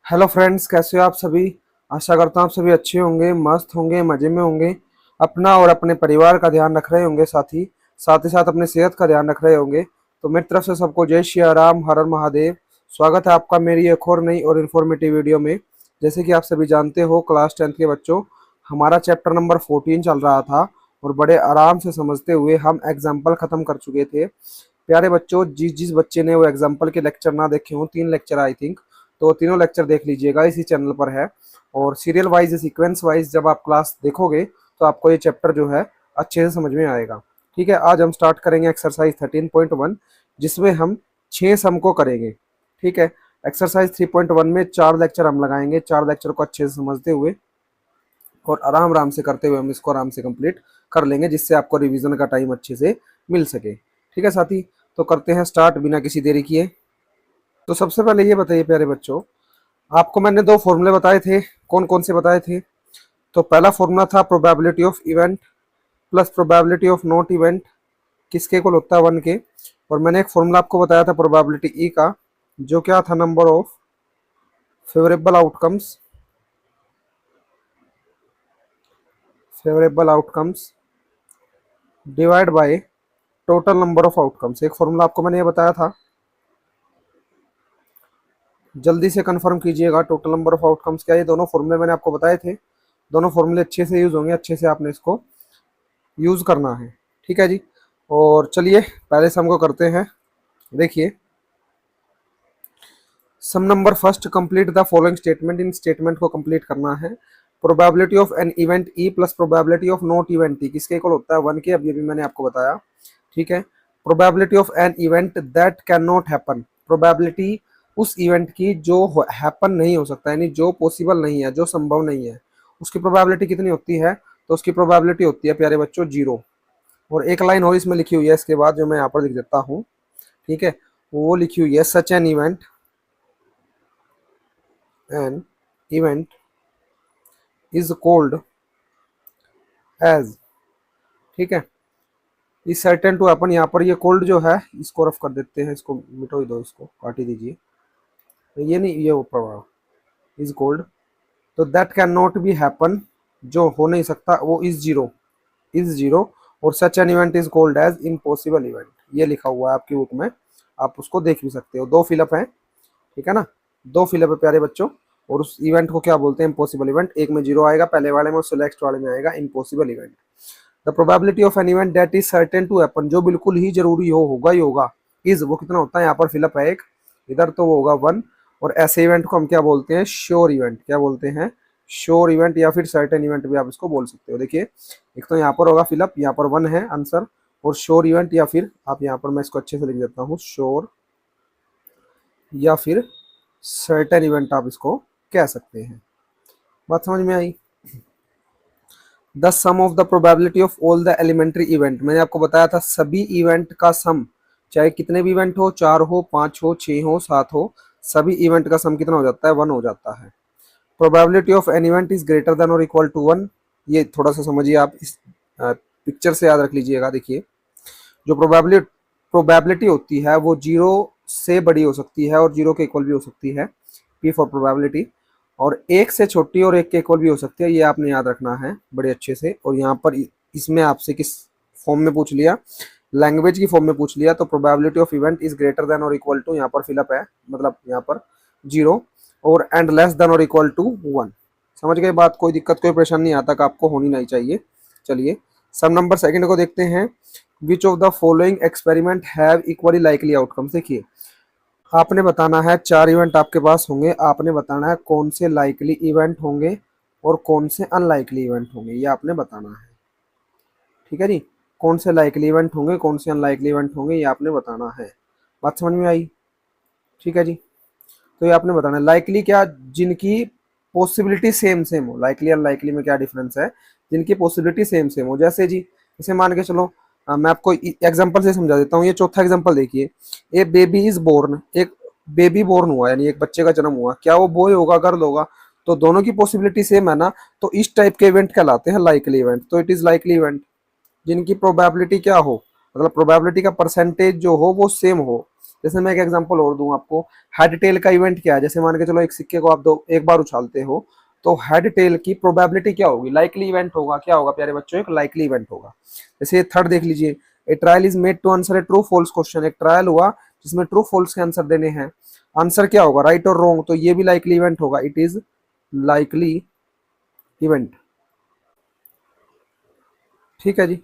Hello friends, कैसे हो आप सभी। आशा करता हूँ आप सभी अच्छे होंगे, मस्त होंगे, मज़े में होंगे। अपना और अपने परिवार का ध्यान रख रहे होंगे, साथ ही साथ अपने सेहत का ध्यान रख रहे होंगे। तो मेरी तरफ से सबको जय श्री राम, हर हर महादेव। स्वागत है आपका मेरी एक और नई और इन्फॉर्मेटिव वीडियो में। जैसे कि आप सभी जानते हो, क्लास 10th के बच्चों, हमारा चैप्टर नंबर 14 चल रहा था और बड़े आराम से समझते हुए हम एग्जाम्पल ख़त्म कर चुके थे। प्यारे बच्चों, जिस जिस बच्चे ने वो एग्जाम्पल के लेक्चर ना देखे हों, 3 लेक्चर आई थिंक, तो तीनों लेक्चर देख लीजिएगा, इसी चैनल पर है। और सीरियल वाइज, सीक्वेंस वाइज जब आप क्लास देखोगे तो आपको ये चैप्टर जो है अच्छे से समझ में आएगा। ठीक है, आज हम स्टार्ट करेंगे एक्सरसाइज 13.1, जिसमें हम 6 सम को करेंगे। ठीक है, एक्सरसाइज 3.1 में 4 लेक्चर हम लगाएंगे। 4 लेक्चर को अच्छे से समझते हुए और आराम आराम से करते हुए हम इसको आराम से कंप्लीट कर लेंगे, जिससे आपको रिवीजन का टाइम अच्छे से मिल सके। ठीक है साथी, तो करते हैं स्टार्ट बिना किसी देरी किए। तो सबसे पहले ये बताइए प्यारे बच्चों, आपको मैंने 2 फॉर्मूले बताए थे। कौन कौन से बताए थे? तो पहला फॉर्मूला था probability of event plus probability of not event, किसके इक्वल होता है 1 के। और मैंने एक फॉर्मूला आपको बताया था प्रोबेबिलिटी ई का, जो क्या था, number of favourable outcomes divide by total number of outcomes. एक फॉर्मूला आपको मैंने ये बताया था, जल्दी से कंफर्म कीजिएगा। टोटल नंबर ऑफ आउटकम्स क्या है? ये दोनों फॉर्मूले मैंने आपको बताए थे। दोनों फॉर्मूले अच्छे से यूज होंगे, अच्छे से आपने इसको यूज करना है। ठीक है जी। और चलिए पहले सम को करते हैं। देखिए, sum number first, complete the following statement. इन स्टेटमेंट को कंप्लीट करना है। Probability of an event E plus probability of not event E, किसके इक्वल होता है 1 के। अब ये भी मैंने आपको बताया। ठीक है, probability of an event that can not happen, probability उस इवेंट की जो हैपन नहीं हो सकता, यानी जो पॉसिबल नहीं है, जो संभव नहीं है, उसकी प्रोबेबिलिटी कितनी होती है? तो उसकी प्रोबेबिलिटी होती है प्यारे बच्चों 0। और एक लाइन और इसमें लिखी हुई है इसके बाद, जो मैं यहाँ पर लिख देता हूँ। ठीक है, वो लिखी हुई है, such an event is called as. ठीक है, इज सर्टेन टू हैपन। यहाँ पर ये कोल्ड जो है, इसको रफ कर देते हैं, इसको मिटो ही दो, इसको काट ही दीजिए। तो ये नहीं, ये ऊपर इज कोल्ड, तो that can not be happen, जो हो नहीं सकता, वो इज जीरो। और such an event is called as impossible event. ये लिखा हुआ है आपकी बुक में, आप उसको देख भी सकते हो। 2 फिलअप है, ठीक है ना, 2 फिलअप है प्यारे बच्चों। और उस इवेंट को क्या बोलते हैं? Impossible event. एक में 0 आएगा पहले वाले में, और नेक्स्ट वाले में आएगा impossible event. The probability of an event that is certain to happen, जो बिल्कुल ही जरूरी होगा ही होगा, इज, वो कितना होता है? यहाँ पर फिलअप है एक इधर, तो वो होगा 1। और ऐसे इवेंट को हम क्या बोलते हैं? Sure event. क्या बोलते हैं? श्योर इवेंट, या फिर सर्टेन इवेंट भी आप इसको बोल सकते हो। देखिए, एक तो यहाँ पर होगा फिलअप, यहाँ पर 1 है आंसर, और श्योर इवेंट, या फिर आप यहाँ पर, मैं इसको अच्छे से लिख देता हूँ, श्योर या फिर सर्टेन इवेंट आप इसको कह सकते हैं। बात समझ में आई? The sum of the probability of all the elementary event, मैंने आपको बताया था सभी इवेंट का सम, चाहे कितने भी इवेंट हो, 4 हो, 5 हो, 6 हो, 7 हो, सभी इवेंट का सम कितना हो जाता है? 1 हो जाता है। Probability of an event is greater than और इक्वल टू 1। ये थोड़ा सा समझिए आप, इस पिक्चर से याद रख लीजिएगा। देखिए, जो प्रोबेबिलिटी होती है वो 0 से बड़ी हो सकती है और 0 के इक्वल भी हो सकती है, पी फॉर प्रोबेबिलिटी। और 1 से छोटी और 1 के इक्वल भी हो सकती है, ये आपने याद रखना है बड़े अच्छे से। और यहाँ पर इसमें आपसे किस फॉर्म में पूछ लिया? लैंग्वेज की फॉर्म में पूछ लिया। तो probability of event is greater than और इक्वल टू, यहाँ पर फिलअप है, मतलब यहाँ पर 0, और एंड लेस देन और इक्वल टू 1। समझ गए बात? कोई दिक्कत, कोई परेशानी नहीं आता, आपको होनी नहीं चाहिए। चलिए सम नंबर सेकंड को देखते हैं। Which of the following experiment have equally likely outcomes. देखिए, आपने बताना है 4 इवेंट आपके पास होंगे, आपने बताना है कौन से लाइकली इवेंट होंगे और कौन से अनलाइकली इवेंट होंगे, ये आपने बताना है। ठीक है जी, कौन से लाइकली इवेंट होंगे, कौन से अनलाइकली इवेंट होंगे, ये आपने बताना है। बात समझ में आई? ठीक है जी, तो ये आपने बताना है। लाइकली क्या? जिनकी पॉसिबिलिटी सेम सेम हो। लाइकली अनलाइकली में क्या डिफरेंस है? जिनकी पॉसिबिलिटी सेम सेम हो। जैसे जी, जैसे मान के चलो, मैं आपको एग्जांपल से समझा देता हूँ। ये चौथा एग्जांपल देखिए, ए बेबी इज बोर्न, एक बेबी बोर्न हुआ, यानी एक बच्चे का जन्म हुआ। क्या वो बॉय होगा, गर्ल होगा? तो दोनों की पॉसिबिलिटी सेम है ना, तो इस टाइप के इवेंट कहलाते हैं लाइकली इवेंट। तो इट इज लाइकली इवेंट जिनकी प्रोबेबिलिटी क्या हो, मतलब प्रोबेबिलिटी का परसेंटेज जो हो वो सेम हो, जैसे मैं एक एग्जांपल और दूं आपको, हेड टेल का इवेंट क्या है, जैसे मान के चलो एक सिक्के को आप दो एक बार उछालते हो, तो हेड टेल की प्रोबेबिलिटी क्या होगी, लाइकली इवेंट होगा, क्या होगा प्यारे बच्चों, एक लाइकली इवेंट होगा। जैसे थर्ड देख लीजिए, a trial is made to answer a true false question, एक ट्रायल हुआ जिसमें ट्रू फॉल्स के आंसर देने हैं, आंसर क्या होगा, राइट और रॉन्ग, तो ये भी लाइकली इवेंट होगा, इट इज लाइकली इवेंट। ठीक है जी।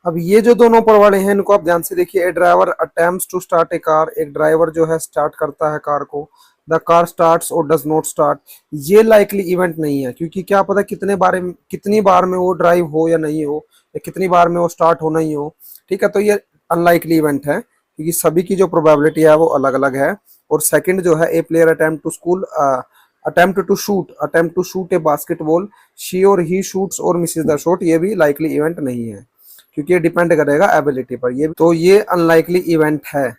अब ये जो दोनों ऊपर वाले हैं इनको आप ध्यान से देखिए, a driver attempts to start a car, एक ड्राइवर जो है स्टार्ट करता है कार को, द कार स्टार्ट्स और डज नॉट स्टार्ट, ये लाइकली इवेंट नहीं है, क्योंकि क्या पता कितनी बार में वो ड्राइव हो या नहीं हो, या कितनी बार में वो स्टार्ट हो नहीं हो। ठीक है, तो ये अनलाइकली इवेंट है, क्योंकि सभी की जो प्रोबेबिलिटी है वो अलग अलग है। और सेकंड जो है, a player attempt to shoot a basketball, she और ही शूट्स और मिसेस द शॉट, ये भी लाइकली इवेंट नहीं है, क्योंकि ये डिपेंड करेगा एबिलिटी पर। ये तो ये अनलाइकली इवेंट है,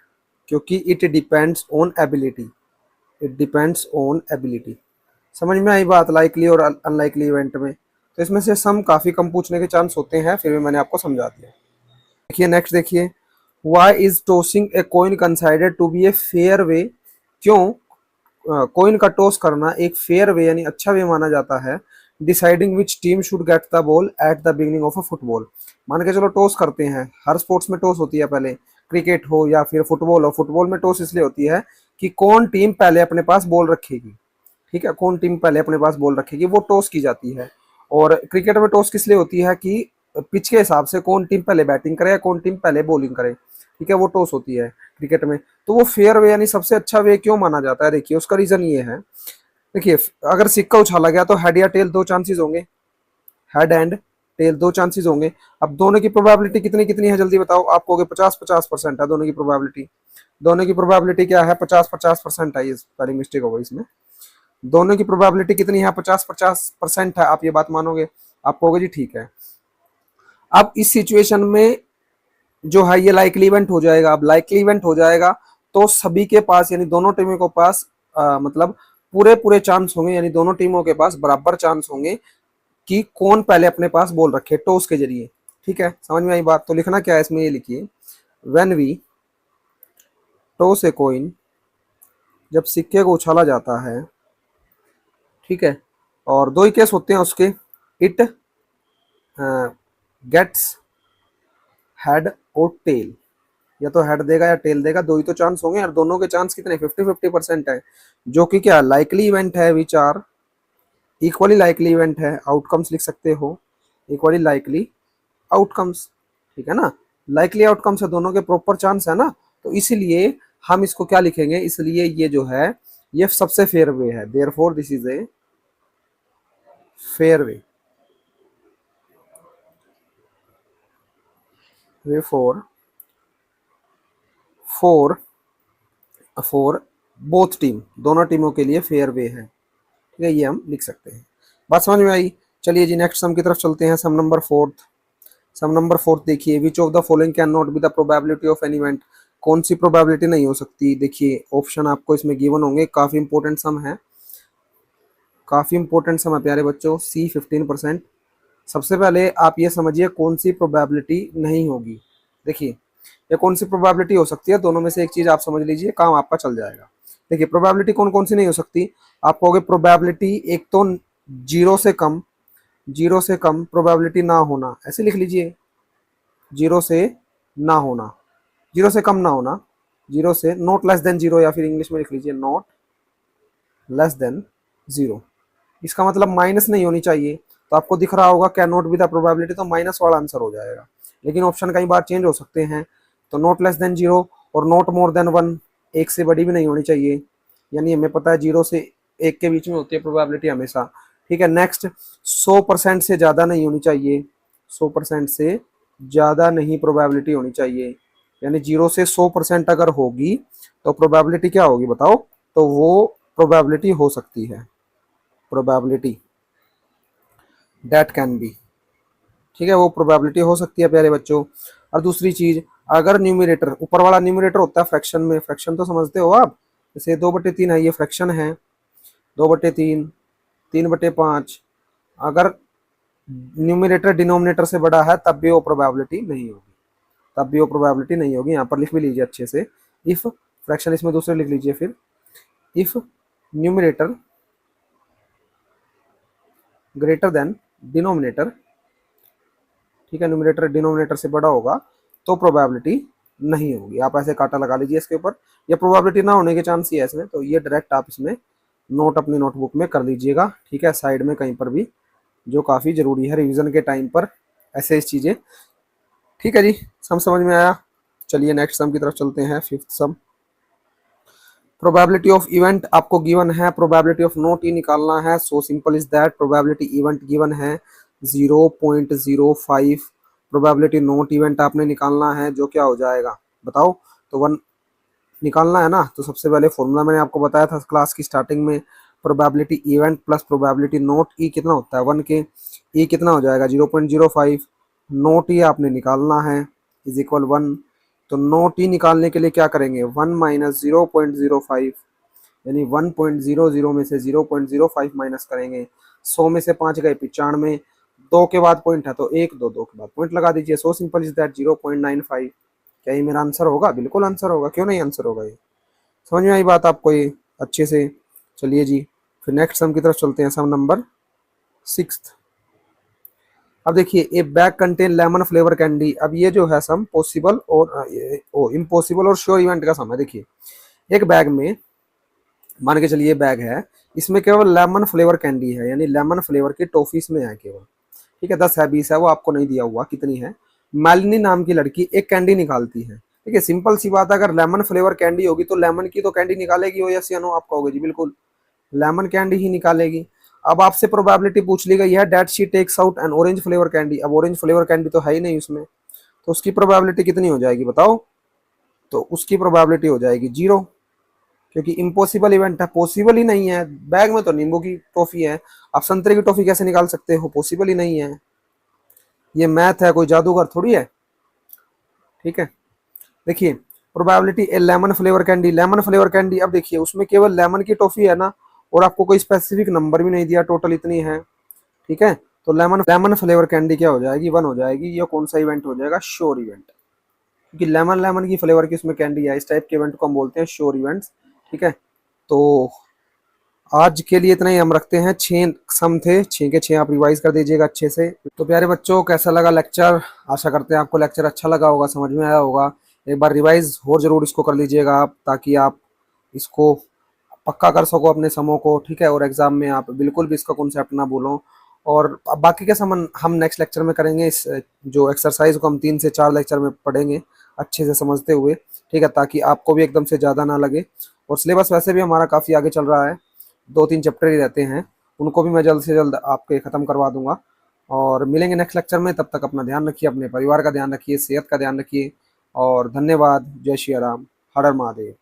क्योंकि it depends on ability, it depends on ability. समझ में आई बात, लाइकली और अनलाइकली इवेंट में। तो इसमें से सम काफी कम पूछने के चांस होते हैं, फिर भी मैंने आपको समझा दिया। देखिए नेक्स्ट देखिए, why is tossing a coin considered to be a fair way, क्यों कॉइन का टॉस करना एक फेयर वे यानी अच्छा वे माना जाता है, deciding which team should get the ball at the beginning of a football. मान के चलो टॉस करते हैं, हर स्पोर्ट्स में टॉस होती है पहले, क्रिकेट हो या फिर फुटबॉल हो, फुटबॉल में टॉस इसलिए होती है कि कौन टीम पहले अपने पास बॉल रखेगी। ठीक है, कौन टीम पहले अपने पास बॉल रखेगी वो टॉस की जाती है। और क्रिकेट में टॉस किस लिए होती है कि पिच के हिसाब से कौन टीम पहले बैटिंग करे या कौन टीम पहले बॉलिंग करे। ठीक है, वो टॉस होती है क्रिकेट में। तो वो फेयर वे यानी सबसे अच्छा वे क्यों माना जाता है, देखिए उसका रीजन ये है। देखिए अगर सिक्का उछाला गया तो हेड या टेल दो चांसेस होंगे, हेड एंड टेल दो चांसेस होंगे। अब दोनों की प्रोबेबिलिटी कितनी कितनी है जल्दी बताओ, आप कहोगे 50-50% है दोनों की प्रोबेबिलिटी। दोनों की प्रोबेबिलिटी क्या है, 50-50% है, ये सारी मिस्टेक हो गई इसमें। दोनों की प्रोबेबिलिटी कितनी है, 50-50% है, आप ये बात मानोगे, आप कहोगे जी ठीक है। अब इस सिचुएशन में जो है ये लाइकली इवेंट हो जाएगा। अब लाइकली इवेंट हो जाएगा तो सभी के पास यानी दोनों टीमों के पास मतलब पूरे पूरे चांस होंगे, यानी दोनों टीमों के पास बराबर चांस होंगे कि कौन पहले अपने पास बॉल रखे टॉस के जरिए। ठीक है, समझ में आई बात। तो लिखना क्या है इसमें, ये लिखिए, when we toss a coin, जब सिक्के को उछाला जाता है, ठीक है, और दो ही केस होते हैं उसके, इट गेट्स हेड और टेल, या तो हेड देगा या टेल देगा, दो ही तो चांस होंगे, और दोनों के चांस कितने 50-50% है, जो कि क्या लाइकली इवेंट है, which are equally likely event है, आउटकम्स लिख सकते हो इक्वली लाइकली आउटकम्स। ठीक है ना, लाइकली आउटकम्स है, दोनों के प्रॉपर चांस है ना, तो इसीलिए हम इसको क्या लिखेंगे, इसलिए ये जो है ये सबसे फेयर वे है, therefore this is a fair way, way four for both team, दोनों टीमों के लिए फेयर वे है। ठीक है, ये हम लिख सकते हैं। बात समझ में आई। चलिए जी नेक्स्ट सम की तरफ चलते हैं, सम नंबर फोर्थ। सम नंबर फोर्थ देखिए, which of the following can not be the probability of an event, कौन सी प्रोबेबिलिटी नहीं हो सकती। देखिए ऑप्शन आपको इसमें गिवन होंगे, काफी इंपॉर्टेंट सम है, काफी इंपॉर्टेंट सम है प्यारे बच्चों, सी 15%। सबसे पहले आप ये समझिए कौन सी प्रोबेबिलिटी नहीं होगी। देखिए ये कौन सी प्रोबेबिलिटी हो सकती है, दोनों में से एक चीज आप समझ लीजिए, काम आपका चल जाएगा। देखिए प्रोबेबिलिटी कौन कौन सी नहीं हो सकती, आप कहोगे प्रोबेबिलिटी एक तो जीरो से कम, जीरो से कम प्रोबेबिलिटी ना होना, ऐसे लिख लीजिए, जीरो से ना होना, जीरो से कम ना होना, जीरो से नॉट लेस देन जीरो, या फिर इंग्लिश में लिख लीजिए नॉट लेस देन जीरो। इसका मतलब माइनस नहीं होनी चाहिए, तो आपको दिख रहा होगा can not be the probability, तो माइनस वाला आंसर हो जाएगा। लेकिन ऑप्शन कई बार चेंज हो सकते हैं, तो नॉट लेस देन जीरो और नॉट मोर देन वन, एक से बड़ी भी नहीं होनी चाहिए, यानी हमें पता है जीरो से एक के बीच में होती है प्रोबेबिलिटी हमेशा। ठीक है, नेक्स्ट 100% से ज़्यादा नहीं होनी चाहिए, 100% से ज़्यादा नहीं प्रोबेबिलिटी होनी चाहिए, यानी जीरो से 100% अगर होगी तो प्रोबेबिलिटी क्या होगी बताओ, तो वो प्रोबेबिलिटी हो सकती है, प्रोबेबिलिटी दैट कैन बी। ठीक है, वो प्रोबेबिलिटी हो सकती है प्यारे बच्चों। और दूसरी चीज, अगर न्यूमरेटर, ऊपर वाला न्यूमरेटर होता है फ्रैक्शन में, फ्रैक्शन तो समझते हो आप, जैसे 2/3 है, ये फ्रैक्शन है, 2/3, 3/5, अगर न्यूमरेटर डिनोमिनेटर से बड़ा है तब भी वो प्रोबेबिलिटी नहीं होगी, तब भी वो प्रोबेबिलिटी नहीं होगी। यहाँ पर लिख भी लीजिए अच्छे से, इफ फ्रैक्शन इसमें दूसरे लिख लीजिए फिर, if numerator greater than denominator, ठीक है, न्यूमरेटर डिनोमिनेटर से बड़ा होगा तो प्रोबेबिलिटी नहीं होगी। आप ऐसे कांटा लगा लीजिए इसके ऊपर, या प्रोबेबिलिटी ना होने के चांस ही है इसमें, तो ये डायरेक्ट आप इसमें नोट अपनी नोटबुक में कर लीजिएगा, ठीक है, साइड में कहीं पर भी, जो काफ़ी ज़रूरी है रिवीजन के टाइम पर ऐसे इस चीज़ें। ठीक है जी, सम समझ में आया। चलिए नेक्स्ट सम की तरफ चलते हैं, fifth some. Probability of event आपको गिवन है, प्रोबेबिलिटी ऑफ नोट ही निकालना है। So simple is that, probability event given है 0.05, प्रोबेबिलिटी नोट इवेंट आपने निकालना है, जो क्या हो जाएगा बताओ। तो 1 निकालना है ना, तो सबसे पहले फॉर्मूला मैंने आपको बताया था क्लास की स्टार्टिंग में, probability event plus probability not, E कितना होता है 1 के, ई कितना हो जाएगा 0.05, नोट ई आपने निकालना है इज इक्वल 1। तो नोट ई निकालने के लिए क्या करेंगे, 1 माइनस 0.05, यानी 1.00 में से 0.05 माइनस करेंगे। 100 में से 5 गए 95, 2 के बाद पॉइंट है तो 1 2, 2 के बाद पॉइंट लगा दीजिए। So simple is that 0.95। क्या ये मेरा आंसर होगा? बिल्कुल आंसर होगा, क्यों नहीं आंसर होगा ये। समझ में आई बात आपको ये अच्छे से। चलिए जी फिर नेक्स्ट सम की तरफ चलते हैं, सम नंबर 6। अब देखिए, ए bag contain lemon flavour candy. अब ये जो है सम पॉसिबल और इम्पॉसिबल और श्योर इवेंट का सम है। देखिए एक बैग में, मान के चलिए बैग है, इसमें केवल लेमन फ्लेवर कैंडी है, यानी लेमन फ्लेवर की टॉफी इसमें है केवल, ठीक है, 10 है 20 है वो आपको नहीं दिया हुआ कितनी है। मालिनी नाम की लड़की एक कैंडी निकालती है, ठीक है, सिंपल सी बात है, अगर लेमन फ्लेवर कैंडी होगी तो लेमन की तो कैंडी निकालेगी वो, यस या नो, आप कहोगे जी बिल्कुल लेमन कैंडी ही निकालेगी। अब आपसे प्रोबेबिलिटी पूछ ली गई है that she takes out an orange flavour candy. अब ऑरेंज फ्लेवर कैंडी तो है ही नहीं उसमें, तो उसकी प्रोबेबिलिटी कितनी हो जाएगी बताओ। तो उसकी प्रोबेबिलिटी हो जाएगी 0, क्योंकि इम्पॉसिबल इवेंट है, पॉसिबल ही नहीं है। बैग में तो नींबू की टॉफी है, आप संतरे की टॉफी कैसे निकाल सकते हो, पॉसिबल ही नहीं है। ये मैथ है, कोई जादूगर थोड़ी है, ठीक है। देखिए probability A lemon flavour candy, lemon flavour candy, अब देखिए उसमें केवल लेमन की टॉफी है ना, और आपको कोई स्पेसिफिक नंबर भी नहीं दिया, टोटल इतनी है, ठीक है। तो लेमन लेमन फ्लेवर कैंडी क्या हो जाएगी 1 हो जाएगी। ये कौन सा इवेंट हो जाएगा, श्योर इवेंट, क्योंकि लेमन लेमन की फ्लेवर की उसमें कैंडी है। इस टाइप के इवेंट को हम बोलते हैं श्योर इवेंट्स, ठीक है। तो आज के लिए इतना ही हम रखते हैं। 6 सम थे, 6 के 6 आप रिवाइज कर दीजिएगा अच्छे से। तो प्यारे बच्चों कैसा लगा लेक्चर, आशा करते हैं आपको लेक्चर अच्छा लगा होगा, समझ में आया होगा। एक बार रिवाइज और जरूर इसको कर लीजिएगा आप, ताकि आप इसको पक्का कर सको अपने समों को, ठीक है, और एग्जाम में आप बिल्कुल भी इसका कॉन्सेप्ट ना भूलो। और अब बाकी के सम हम नेक्स्ट लेक्चर में करेंगे। इस जो एक्सरसाइज को हम 3 से 4 लेक्चर में पढ़ेंगे अच्छे से समझते हुए, ठीक है, ताकि आपको भी एकदम से ज़्यादा ना लगे। और सिलेबस वैसे भी हमारा काफ़ी आगे चल रहा है, 2-3 चैप्टर ही रहते हैं, उनको भी मैं जल्द से जल्द आपके ख़त्म करवा दूंगा। और मिलेंगे नेक्स्ट लेक्चर में, तब तक अपना ध्यान रखिए, अपने परिवार का ध्यान रखिए, सेहत का ध्यान रखिए, और धन्यवाद। जय श्री राम, हर हर महादेव।